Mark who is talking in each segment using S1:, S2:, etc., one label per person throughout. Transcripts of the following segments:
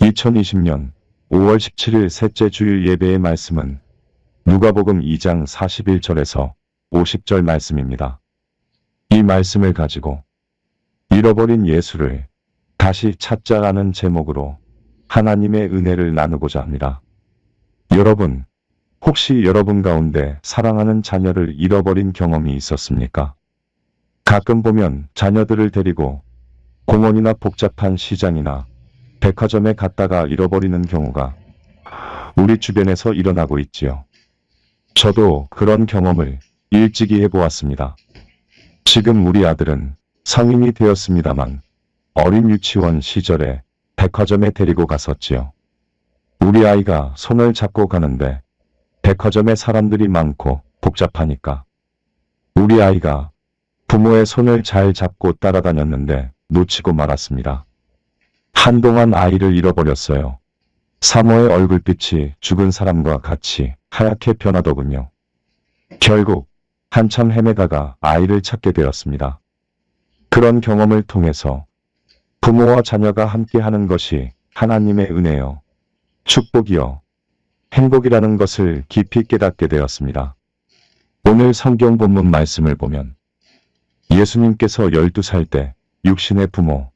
S1: 2020년 5월 17일 셋째 주일 예배의 말씀은 누가복음 2장 41절에서 50절 말씀입니다. 이 말씀을 가지고 잃어버린 예수를 다시 찾자라는 제목으로 하나님의 은혜를 나누고자 합니다. 여러분, 혹시 여러분 가운데 사랑하는 자녀를 잃어버린 경험이 있었습니까? 가끔 보면 자녀들을 데리고 공원이나 복잡한 시장이나 백화점에 갔다가 잃어버리는 경우가 우리 주변에서 일어나고 있지요. 저도 그런 경험을 일찍이 해보았습니다. 지금 우리 아들은 성인이 되었습니다만 어린 유치원 시절에 백화점에 데리고 갔었지요. 우리 아이가 손을 잡고 가는데 백화점에 사람들이 많고 복잡하니까 우리 아이가 부모의 손을 잘 잡고 따라다녔는데 놓치고 말았습니다. 한동안 아이를 잃어버렸어요. 사모의 얼굴빛이 죽은 사람과 같이 하얗게 변하더군요. 결국 한참 헤매다가 아이를 찾게 되었습니다. 그런 경험을 통해서 부모와 자녀가 함께하는 것이 하나님의 은혜요, 축복이요, 행복이라는 것을 깊이 깨닫게 되었습니다. 오늘 성경 본문 말씀을 보면 예수님께서 12살 때 육신의 부모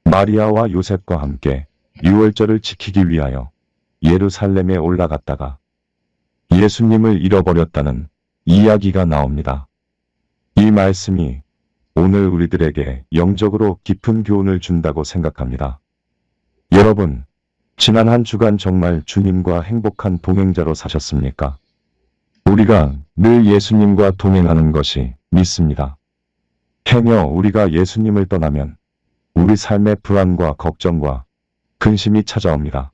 S1: 마리아와 요셉과 함께 유월절을 지키기 위하여 예루살렘에 올라갔다가 예수님을 잃어버렸다는 이야기가 나옵니다. 이 말씀이 오늘 우리들에게 영적으로 깊은 교훈을 준다고 생각합니다. 여러분, 지난 한 주간 정말 주님과 행복한 동행자로 사셨습니까? 우리가 늘 예수님과 동행하는 것이 믿습니다. 행여 우리가 예수님을 떠나면 우리 삶의 불안과 걱정과 근심이 찾아옵니다.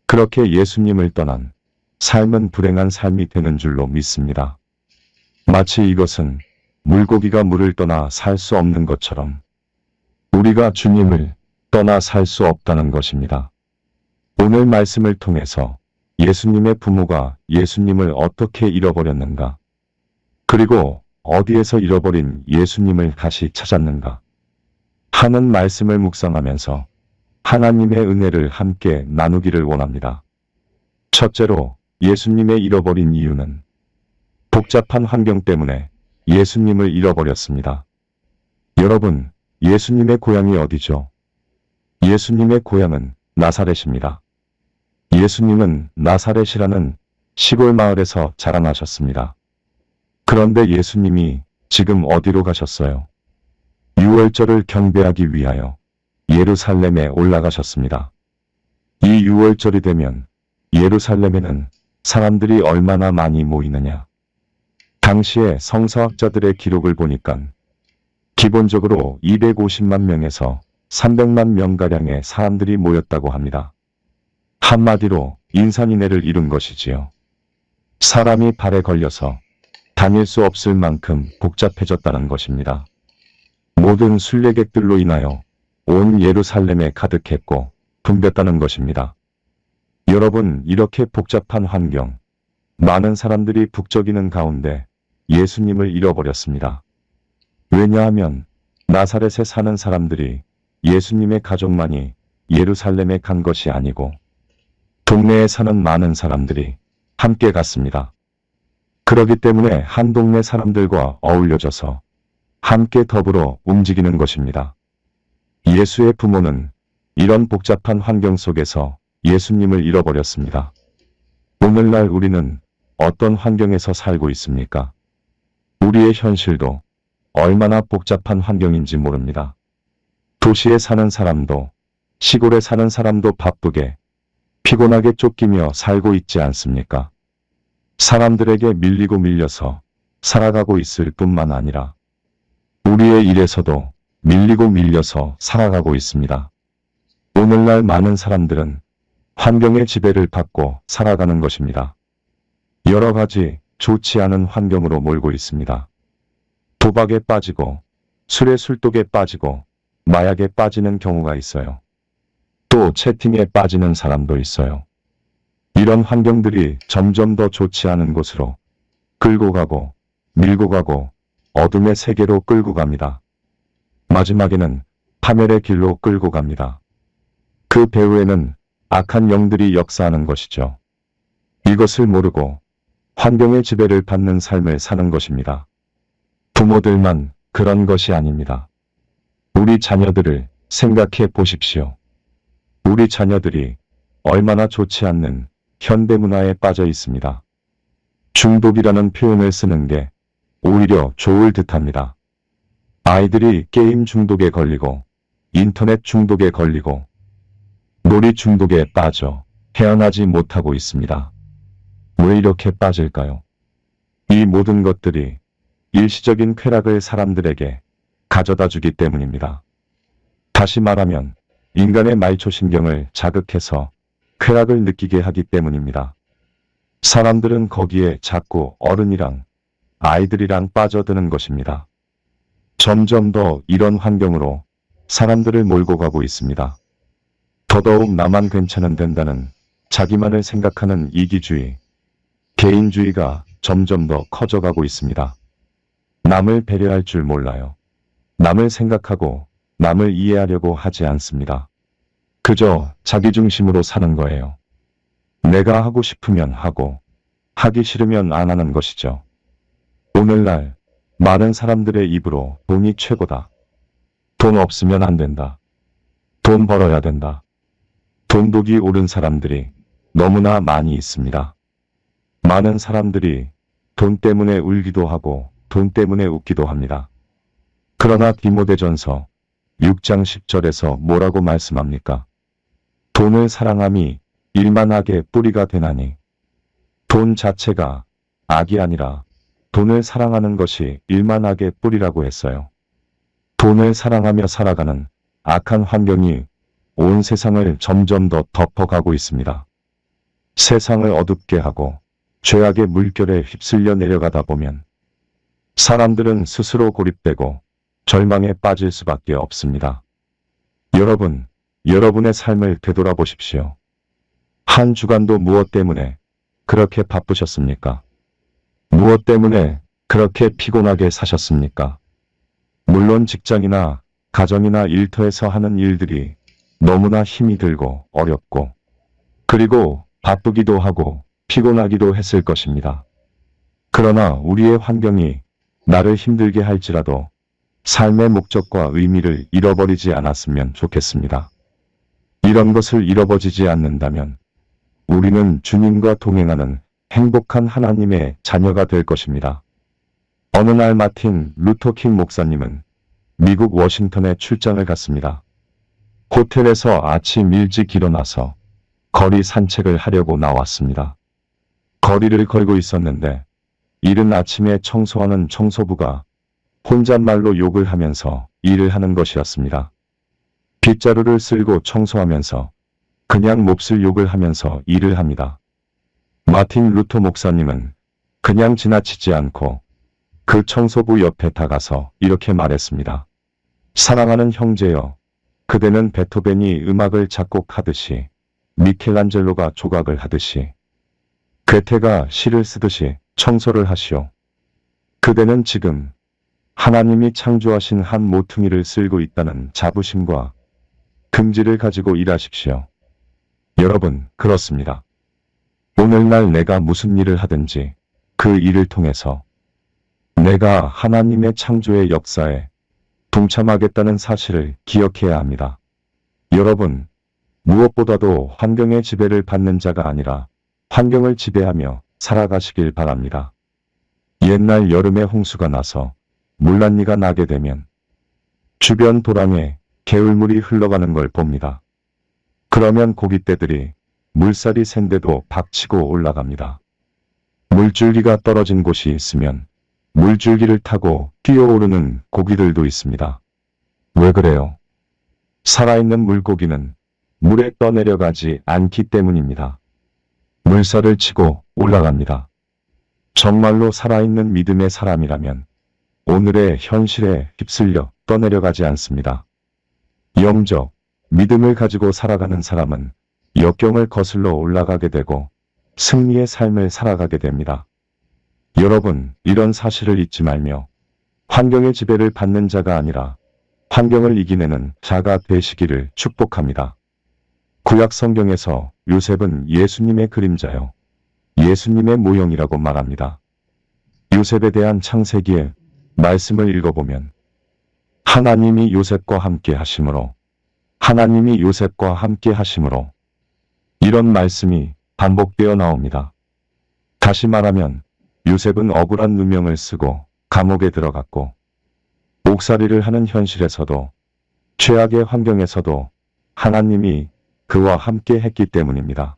S1: 그렇게 예수님을 떠난 삶은 불행한 삶이 되는 줄로 믿습니다. 마치 이것은 물고기가 물을 떠나 살 수 없는 것처럼 우리가 주님을 떠나 살 수 없다는 것입니다. 오늘 말씀을 통해서 예수님의 부모가 예수님을 어떻게 잃어버렸는가, 그리고 어디에서 잃어버린 예수님을 다시 찾았는가 하는 말씀을 묵상하면서 하나님의 은혜를 함께 나누기를 원합니다. 첫째로, 예수님의 잃어버린 이유는 복잡한 환경 때문에 예수님을 잃어버렸습니다. 여러분, 예수님의 고향이 어디죠? 예수님의 고향은 나사렛입니다. 예수님은 나사렛이라는 시골 마을에서 자라나셨습니다. 그런데 예수님이 지금 어디로 가셨어요? 유월절을 경배하기 위하여 예루살렘에 올라가셨습니다. 이 유월절이 되면 예루살렘에는 사람들이 얼마나 많이 모이느냐. 당시의 성서학자들의 기록을 보니까 기본적으로 250만 명에서 300만 명가량의 사람들이 모였다고 합니다. 한마디로 인산인해를 이룬 것이지요. 사람이 발에 걸려서 다닐 수 없을 만큼 복잡해졌다는 것입니다. 모든 순례객들로 인하여 온 예루살렘에 가득했고 붐볐다는 것입니다. 여러분, 이렇게 복잡한 환경, 많은 사람들이 북적이는 가운데 예수님을 잃어버렸습니다. 왜냐하면 나사렛에 사는 사람들이 예수님의 가족만이 예루살렘에 간 것이 아니고 동네에 사는 많은 사람들이 함께 갔습니다. 그렇기 때문에 한 동네 사람들과 어울려져서 함께 더불어 움직이는 것입니다. 예수의 부모는 이런 복잡한 환경 속에서 예수님을 잃어버렸습니다. 오늘날 우리는 어떤 환경에서 살고 있습니까? 우리의 현실도 얼마나 복잡한 환경인지 모릅니다. 도시에 사는 사람도 시골에 사는 사람도 바쁘게 피곤하게 쫓기며 살고 있지 않습니까? 사람들에게 밀리고 밀려서 살아가고 있을 뿐만 아니라 우리의 일에서도 밀리고 밀려서 살아가고 있습니다. 오늘날 많은 사람들은 환경의 지배를 받고 살아가는 것입니다. 여러 가지 좋지 않은 환경으로 몰고 있습니다. 도박에 빠지고 술에 술독에 빠지고 마약에 빠지는 경우가 있어요. 또 채팅에 빠지는 사람도 있어요. 이런 환경들이 점점 더 좋지 않은 곳으로 끌고 가고 밀고 가고 어둠의 세계로 끌고 갑니다. 마지막에는 파멸의 길로 끌고 갑니다. 그 배후에는 악한 영들이 역사하는 것이죠. 이것을 모르고 환경의 지배를 받는 삶을 사는 것입니다. 부모들만 그런 것이 아닙니다. 우리 자녀들을 생각해 보십시오. 우리 자녀들이 얼마나 좋지 않는 현대문화에 빠져 있습니다. 중독이라는 표현을 쓰는 게 오히려 좋을 듯합니다. 아이들이 게임 중독에 걸리고 인터넷 중독에 걸리고 놀이 중독에 빠져 헤어나지 못하고 있습니다. 왜 이렇게 빠질까요? 이 모든 것들이 일시적인 쾌락을 사람들에게 가져다 주기 때문입니다. 다시 말하면 인간의 말초신경을 자극해서 쾌락을 느끼게 하기 때문입니다. 사람들은 거기에 자꾸 어른이랑 아이들이랑 빠져드는 것입니다. 점점 더 이런 환경으로 사람들을 몰고 가고 있습니다. 더더욱 나만 괜찮으면 된다는 자기만을 생각하는 이기주의, 개인주의가 점점 더 커져가고 있습니다. 남을 배려할 줄 몰라요. 남을 생각하고 남을 이해하려고 하지 않습니다. 그저 자기중심으로 사는 거예요. 내가 하고 싶으면 하고 하기 싫으면 안 하는 것이죠. 오늘날 많은 사람들의 입으로 돈이 최고다. 돈 없으면 안 된다. 돈 벌어야 된다. 돈독이 오른 사람들이 너무나 많이 있습니다. 많은 사람들이 돈 때문에 울기도 하고 돈 때문에 웃기도 합니다. 그러나 디모데전서 6장 10절에서 뭐라고 말씀합니까? 돈을 사랑함이 일만 악의 뿌리가 되나니. 돈 자체가 악이 아니라 돈을 사랑하는 것이 일만 악의 뿌리라고 했어요. 돈을 사랑하며 살아가는 악한 환경이 온 세상을 점점 더 덮어가고 있습니다. 세상을 어둡게 하고 죄악의 물결에 휩쓸려 내려가다 보면 사람들은 스스로 고립되고 절망에 빠질 수밖에 없습니다. 여러분, 여러분의 삶을 되돌아보십시오. 한 주간도 무엇 때문에 그렇게 바쁘셨습니까? 무엇 때문에 그렇게 피곤하게 사셨습니까? 물론 직장이나 가정이나 일터에서 하는 일들이 너무나 힘이 들고 어렵고 그리고 바쁘기도 하고 피곤하기도 했을 것입니다. 그러나 우리의 환경이 나를 힘들게 할지라도 삶의 목적과 의미를 잃어버리지 않았으면 좋겠습니다. 이런 것을 잃어버리지 않는다면 우리는 주님과 동행하는 행복한 하나님의 자녀가 될 것입니다. 어느 날 마틴 루터킹 목사님은 미국 워싱턴에 출장을 갔습니다. 호텔에서 아침 일찍 일어나서 거리 산책을 하려고 나왔습니다. 거리를 걸고 있었는데 이른 아침에 청소하는 청소부가 혼잣말로 욕을 하면서 일을 하는 것이었습니다. 빗자루를 쓸고 청소하면서 그냥 몹쓸 욕을 하면서 일을 합니다. 마틴 루터 목사님은 그냥 지나치지 않고 그 청소부 옆에 다가서 이렇게 말했습니다. 사랑하는 형제여, 그대는 베토벤이 음악을 작곡하듯이 미켈란젤로가 조각을 하듯이 괴테가 시를 쓰듯이 청소를 하시오. 그대는 지금 하나님이 창조하신 한 모퉁이를 쓸고 있다는 자부심과 긍지를 가지고 일하십시오. 여러분, 그렇습니다. 오늘날 내가 무슨 일을 하든지 그 일을 통해서 내가 하나님의 창조의 역사에 동참하겠다는 사실을 기억해야 합니다. 여러분, 무엇보다도 환경의 지배를 받는 자가 아니라 환경을 지배하며 살아가시길 바랍니다. 옛날 여름에 홍수가 나서 물난리가 나게 되면 주변 도랑에 개울물이 흘러가는 걸 봅니다. 그러면 고깃대들이 물살이 센데도 박치고 올라갑니다. 물줄기가 떨어진 곳이 있으면 물줄기를 타고 뛰어오르는 고기들도 있습니다. 왜 그래요? 살아있는 물고기는 물에 떠내려가지 않기 때문입니다. 물살을 치고 올라갑니다. 정말로 살아있는 믿음의 사람이라면 오늘의 현실에 휩쓸려 떠내려가지 않습니다. 영적 믿음을 가지고 살아가는 사람은 역경을 거슬러 올라가게 되고 승리의 삶을 살아가게 됩니다. 여러분, 이런 사실을 잊지 말며 환경의 지배를 받는 자가 아니라 환경을 이기내는 자가 되시기를 축복합니다. 구약 성경에서 요셉은 예수님의 그림자요, 예수님의 모형이라고 말합니다. 요셉에 대한 창세기의 말씀을 읽어보면 하나님이 요셉과 함께 하심으로, 하나님이 요셉과 함께 하심으로, 이런 말씀이 반복되어 나옵니다. 다시 말하면 요셉은 억울한 누명을 쓰고 감옥에 들어갔고, 옥살이를 하는 현실에서도, 최악의 환경에서도 하나님이 그와 함께 했기 때문입니다.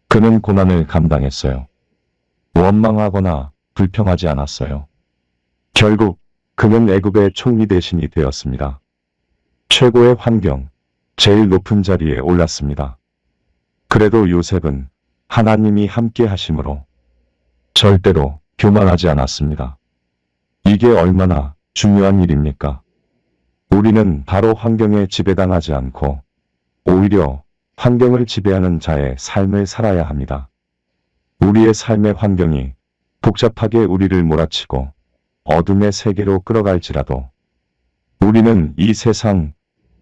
S1: 그는 고난을 감당했어요. 원망하거나 불평하지 않았어요. 결국 그는 애굽의 총리 대신이 되었습니다. 최고의 환경, 제일 높은 자리에 올랐습니다. 그래도 요셉은 하나님이 함께 하심으로 절대로 교만하지 않았습니다. 이게 얼마나 중요한 일입니까? 우리는 바로 환경에 지배당하지 않고 오히려 환경을 지배하는 자의 삶을 살아야 합니다. 우리의 삶의 환경이 복잡하게 우리를 몰아치고 어둠의 세계로 끌어갈지라도 우리는 이 세상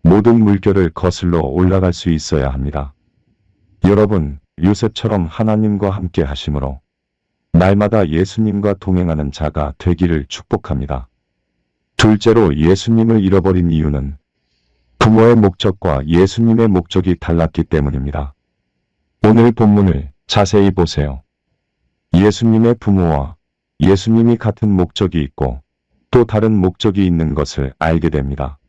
S1: 모든 물결을 거슬러 올라갈 수 있어야 합니다. 여러분, 요셉처럼 하나님과 함께 하심으로 날마다 예수님과 동행하는 자가 되기를 축복합니다. 둘째로, 예수님을 잃어버린 이유는 부모의 목적과 예수님의 목적이 달랐기 때문입니다. 오늘 본문을 자세히 보세요. 예수님의 부모와 예수님이 같은 목적이 있고 또 다른 목적이 있는 것을 알게 됩니다.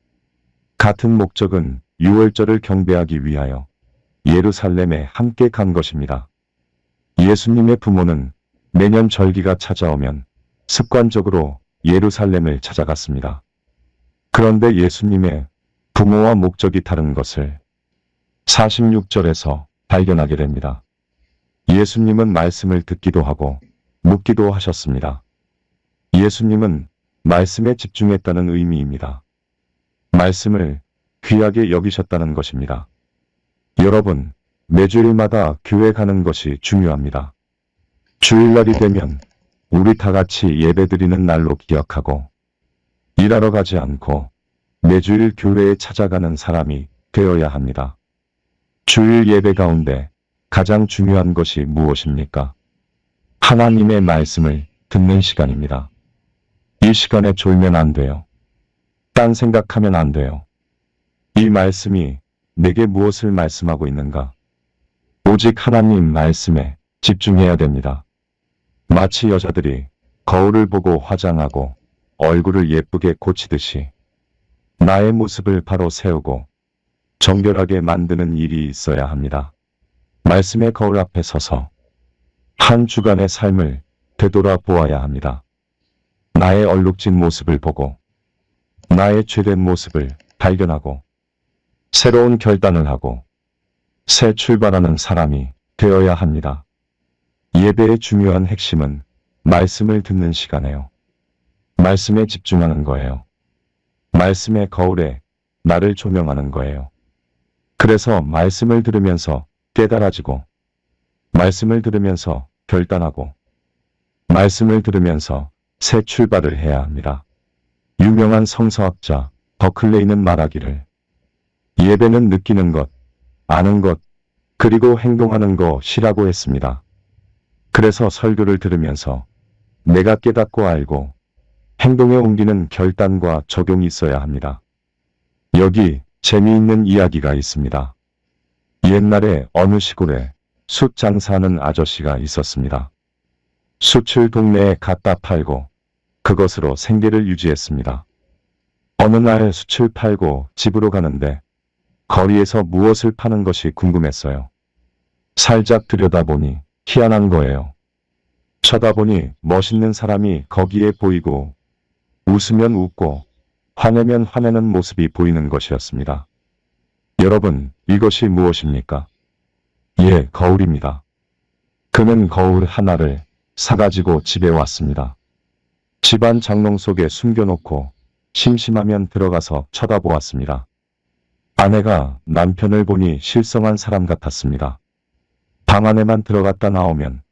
S1: 같은 목적은 유월절을 경배하기 위하여 예루살렘에 함께 간 것입니다. 예수님의 부모는 매년 절기가 찾아오면 습관적으로 예루살렘을 찾아갔습니다. 그런데 예수님의 부모와 목적이 다른 것을 46절에서 발견하게 됩니다. 예수님은 말씀을 듣기도 하고 묻기도 하셨습니다. 예수님은 말씀에 집중했다는 의미입니다. 말씀을 귀하게 여기셨다는 것입니다. 여러분, 매주일마다 교회 가는 것이 중요합니다. 주일날이 되면 우리 다 같이 예배드리는 날로 기억하고 일하러 가지 않고 매주일 교회에 찾아가는 사람이 되어야 합니다. 주일 예배 가운데 가장 중요한 것이 무엇입니까? 하나님의 말씀을 듣는 시간입니다. 이 시간에 졸면 안 돼요. 딴 생각하면 안 돼요. 이 말씀이 내게 무엇을 말씀하고 있는가? 오직 하나님 말씀에 집중해야 됩니다. 마치 여자들이 거울을 보고 화장하고 얼굴을 예쁘게 고치듯이 나의 모습을 바로 세우고 정결하게 만드는 일이 있어야 합니다. 말씀의 거울 앞에 서서 한 주간의 삶을 되돌아보아야 합니다. 나의 얼룩진 모습을 보고 나의 죄된 모습을 발견하고 새로운 결단을 하고 새 출발하는 사람이 되어야 합니다. 예배의 중요한 핵심은 말씀을 듣는 시간이에요. 말씀에 집중하는 거예요. 말씀의 거울에 나를 조명하는 거예요. 그래서 말씀을 들으면서 깨달아지고, 말씀을 들으면서 결단하고, 말씀을 들으면서 새 출발을 해야 합니다. 유명한 성서학자 버클레이는 말하기를 예배는 느끼는 것, 아는 것, 그리고 행동하는 것이라고 했습니다. 그래서 설교를 들으면서 내가 깨닫고 알고 행동에 옮기는 결단과 적용이 있어야 합니다. 여기 재미있는 이야기가 있습니다. 옛날에 어느 시골에 숯 장사하는 아저씨가 있었습니다. 숯을 동네에 갖다 팔고 그것으로 생계를 유지했습니다. 어느 날 숯을 팔고 집으로 가는데 거리에서 무엇을 파는 것이 궁금했어요. 살짝 들여다보니 희한한 거예요. 쳐다보니 멋있는 사람이 거기에 보이고 웃으면 웃고 화내면 화내는 모습이 보이는 것이었습니다. 여러분, 이것이 무엇입니까? 예, 거울입니다. 그는 거울 하나를 사가지고 집에 왔습니다. 집안 장롱 속에 숨겨놓고 심심하면 들어가서 쳐다보았습니다. 아내가 남편을 보니 실성한 사람 같았습니다. 방 안에만 들어갔다 나오면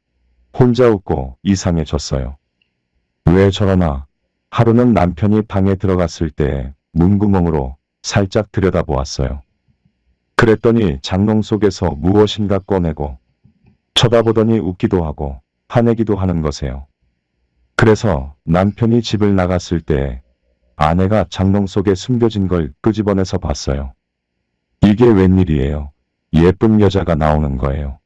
S1: 혼자 웃고 이상해졌어요. 왜 저러나 하루는 남편이 방에 들어갔을 때 문구멍으로 살짝 들여다보았어요. 그랬더니 장롱 속에서 무엇인가 꺼내고 쳐다보더니 웃기도 하고 화내기도 하는 거세요. 그래서 남편이 집을 나갔을 때 아내가 장롱 속에 숨겨진 걸 끄집어내서 봤어요. 이게 웬일이에요? 예쁜 여자가 나오는 거예요.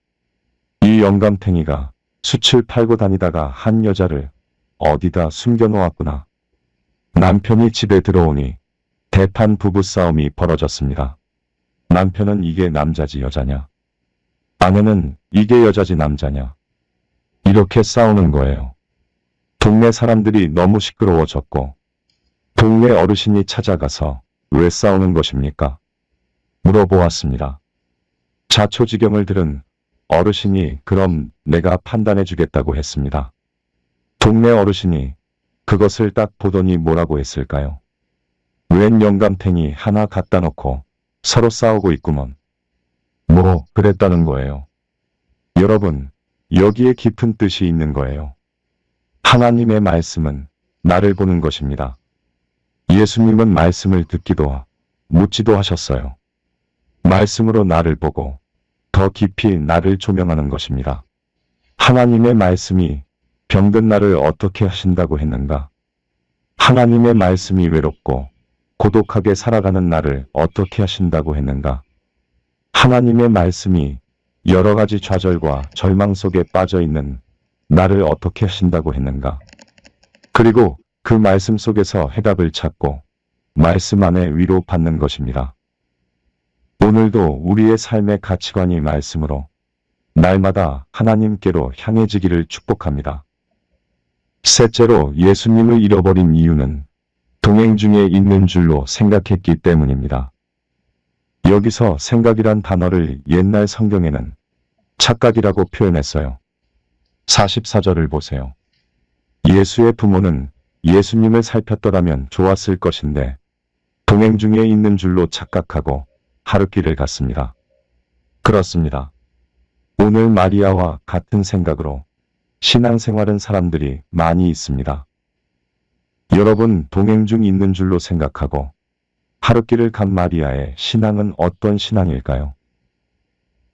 S1: 이 영감탱이가 숯을 팔고 다니다가 한 여자를 어디다 숨겨놓았구나. 남편이 집에 들어오니 대판 부부싸움이 벌어졌습니다. 남편은 이게 남자지 여자냐? 아내는 이게 여자지 남자냐? 이렇게 싸우는 거예요. 동네 사람들이 너무 시끄러워졌고 동네 어르신이 찾아가서 왜 싸우는 것입니까? 물어보았습니다. 자초지경을 들은 어르신이 그럼 내가 판단해 주겠다고 했습니다. 동네 어르신이 그것을 딱 보더니 뭐라고 했을까요? 웬 영감탱이 하나 갖다 놓고 서로 싸우고 있구먼. 뭐 그랬다는 거예요. 여러분, 여기에 깊은 뜻이 있는 거예요. 하나님의 말씀은 나를 보는 것입니다. 예수님은 말씀을 듣기도 묻지도 하셨어요. 말씀으로 나를 보고 더 깊이 나를 조명하는 것입니다. 하나님의 말씀이 병든 나를 어떻게 하신다고 했는가? 하나님의 말씀이 외롭고 고독하게 살아가는 나를 어떻게 하신다고 했는가? 하나님의 말씀이 여러 가지 좌절과 절망 속에 빠져 있는 나를 어떻게 하신다고 했는가? 그리고 그 말씀 속에서 해답을 찾고 말씀 안에 위로받는 것입니다. 오늘도 우리의 삶의 가치관이 말씀으로 날마다 하나님께로 향해지기를 축복합니다. 셋째로 예수님을 잃어버린 이유는 동행 중에 있는 줄로 생각했기 때문입니다. 여기서 생각이란 단어를 옛날 성경에는 착각이라고 표현했어요. 44절을 보세요. 예수의 부모는 예수님을 살폈더라면 좋았을 것인데 동행 중에 있는 줄로 착각하고 하룻길을 갔습니다. 그렇습니다. 오늘 마리아와 같은 생각으로 신앙생활은 사람들이 많이 있습니다. 여러분 동행 중 있는 줄로 생각하고 하룻길을 간 마리아의 신앙은 어떤 신앙일까요?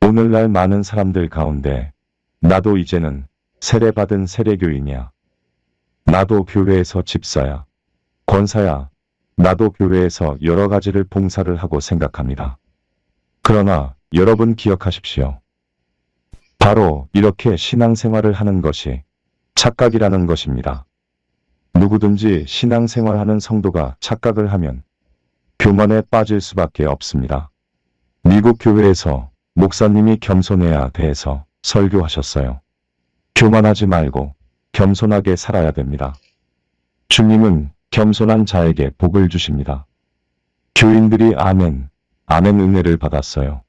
S1: 오늘날 많은 사람들 가운데 나도 이제는 세례받은 세례교인이야. 나도 교회에서 집사야. 권사야. 나도 교회에서 여러 가지를 봉사를 하고 생각합니다. 그러나 여러분 기억하십시오. 바로 이렇게 신앙생활을 하는 것이 착각이라는 것입니다. 누구든지 신앙생활하는 성도가 착각을 하면 교만에 빠질 수밖에 없습니다. 미국 교회에서 목사님이 겸손해야 돼서 설교하셨어요. 교만하지 말고 겸손하게 살아야 됩니다. 주님은 겸손한 자에게 복을 주십니다. 교인들이 아멘, 아멘 은혜를 받았어요.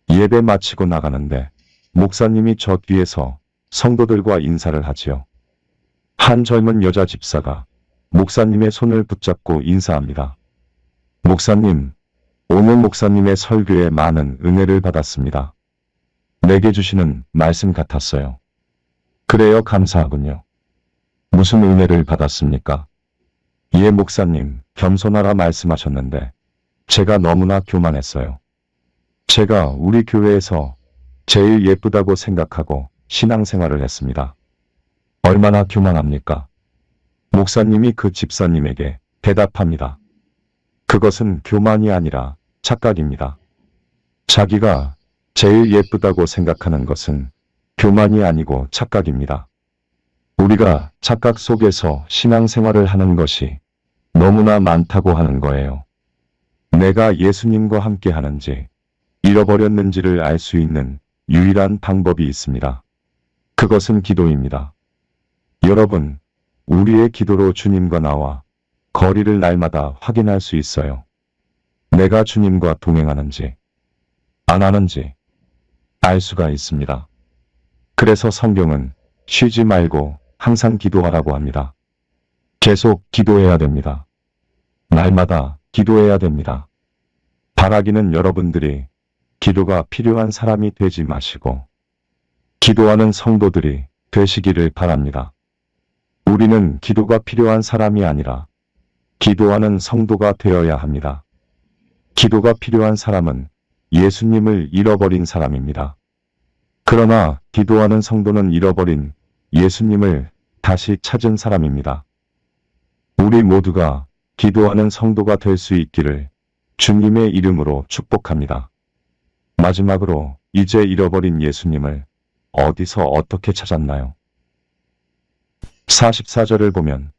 S1: 예배 마치고 나가는데 목사님이 저 뒤에서 성도들과 인사를 하지요. 한 젊은 여자 집사가 목사님의 손을 붙잡고 인사합니다. 목사님, 오늘 목사님의 설교에 많은 은혜를 받았습니다. 내게 주시는 말씀 같았어요. 그래요, 감사하군요. 무슨 은혜를 받았습니까? 예, 목사님, 겸손하라 말씀하셨는데 제가 너무나 교만했어요. 제가 우리 교회에서 제일 예쁘다고 생각하고 신앙생활을 했습니다. 얼마나 교만합니까? 목사님이 그 집사님에게 대답합니다. 그것은 교만이 아니라 착각입니다. 자기가 제일 예쁘다고 생각하는 것은 교만이 아니고 착각입니다. 우리가 착각 속에서 신앙생활을 하는 것이 너무나 많다고 하는 거예요. 내가 예수님과 함께 하는지 잃어버렸는지를 알 수 있는 유일한 방법이 있습니다. 그것은 기도입니다. 여러분, 우리의 기도로 주님과 나와 거리를 날마다 확인할 수 있어요. 내가 주님과 동행하는지 안 하는지 알 수가 있습니다. 그래서 성경은 쉬지 말고 항상 기도하라고 합니다. 계속 기도해야 됩니다. 날마다 기도해야 됩니다. 바라기는 여러분들이 기도가 필요한 사람이 되지 마시고 기도하는 성도들이 되시기를 바랍니다. 우리는 기도가 필요한 사람이 아니라 기도하는 성도가 되어야 합니다. 기도가 필요한 사람은 예수님을 잃어버린 사람입니다. 그러나 기도하는 성도는 잃어버린 예수님을 다시 찾은 사람입니다. 우리 모두가 기도하는 성도가 될 수 있기를 주님의 이름으로 축복합니다. 마지막으로 이제 잃어버린 예수님을 어디서 어떻게 찾았나요? 44절을 보면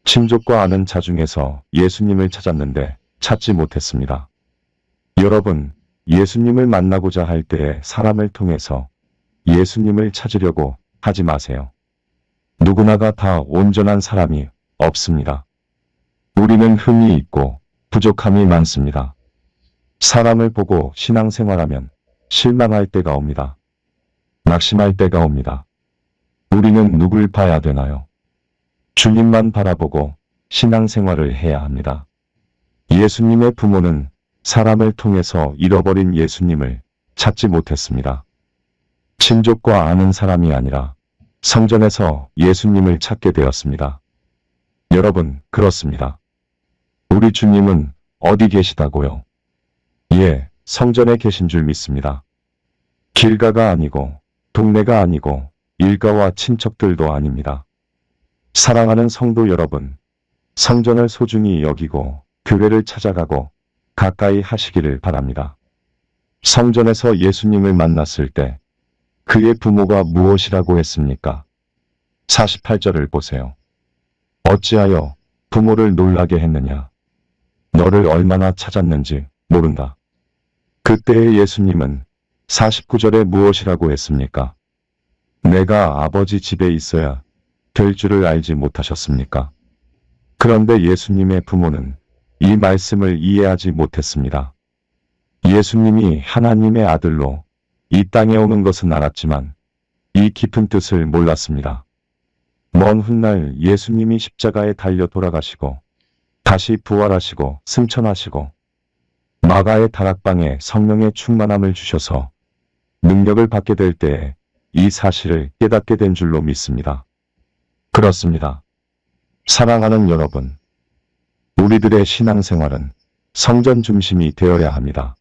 S1: 친족과 아는 자 중에서 예수님을 찾았는데 찾지 못했습니다. 여러분, 예수님을 만나고자 할 때에 사람을 통해서 예수님을 찾으려고 하지 마세요. 누구나가 다 온전한 사람이 없습니다. 우리는 흠이 있고 부족함이 많습니다. 사람을 보고 신앙생활하면 실망할 때가 옵니다. 낙심할 때가 옵니다. 우리는 누굴 봐야 되나요? 주님만 바라보고 신앙생활을 해야 합니다. 예수님의 부모는 사람을 통해서 잃어버린 예수님을 찾지 못했습니다. 친족과 아는 사람이 아니라 성전에서 예수님을 찾게 되었습니다. 여러분, 그렇습니다. 우리 주님은 어디 계시다고요? 예, 성전에 계신 줄 믿습니다. 길가가 아니고 동네가 아니고 일가와 친척들도 아닙니다. 사랑하는 성도 여러분, 성전을 소중히 여기고 교회를 찾아가고 가까이 하시기를 바랍니다. 성전에서 예수님을 만났을 때 그의 부모가 무엇이라고 했습니까? 48절을 보세요. 어찌하여 부모를 놀라게 했느냐? 너를 얼마나 찾았는지 모른다. 그때의 예수님은 49절에 무엇이라고 했습니까? 내가 아버지 집에 있어야 될 줄을 알지 못하셨습니까? 그런데 예수님의 부모는 이 말씀을 이해하지 못했습니다. 예수님이 하나님의 아들로 이 땅에 오는 것은 알았지만 이 깊은 뜻을 몰랐습니다. 먼 훗날 예수님이 십자가에 달려 돌아가시고 다시 부활하시고 승천하시고 마가의 다락방에 성령의 충만함을 주셔서 능력을 받게 될 때에 이 사실을 깨닫게 된 줄로 믿습니다. 그렇습니다. 사랑하는 여러분, 우리들의 신앙생활은 성전 중심이 되어야 합니다.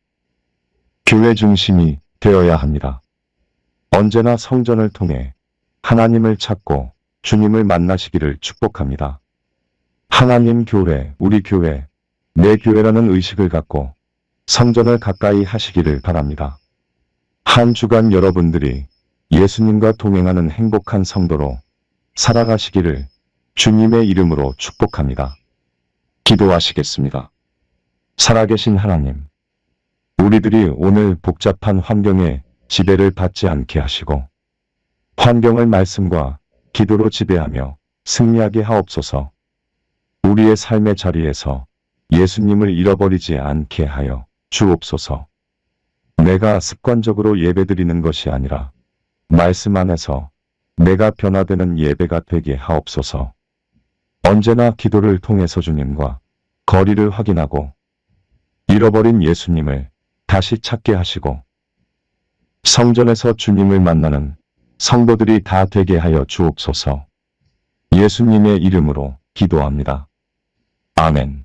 S1: 교회 중심이 되어야 합니다. 언제나 성전을 통해 하나님을 찾고 주님을 만나시기를 축복합니다. 하나님 교회, 우리 교회, 내 교회라는 의식을 갖고 성전을 가까이 하시기를 바랍니다. 한 주간 여러분들이 예수님과 동행하는 행복한 성도로 살아가시기를 주님의 이름으로 축복합니다. 기도하시겠습니다. 살아계신 하나님, 우리들이 오늘 복잡한 환경에 지배를 받지 않게 하시고 환경을 말씀과 기도로 지배하며 승리하게 하옵소서. 우리의 삶의 자리에서 예수님을 잃어버리지 않게 하여 주옵소서. 내가 습관적으로 예배드리는 것이 아니라 말씀 안에서 내가 변화되는 예배가 되게 하옵소서. 언제나 기도를 통해서 주님과 거리를 확인하고 잃어버린 예수님을 다시 찾게 하시고 성전에서 주님을 만나는 성도들이 다 되게 하여 주옵소서. 예수님의 이름으로 기도합니다. 아멘.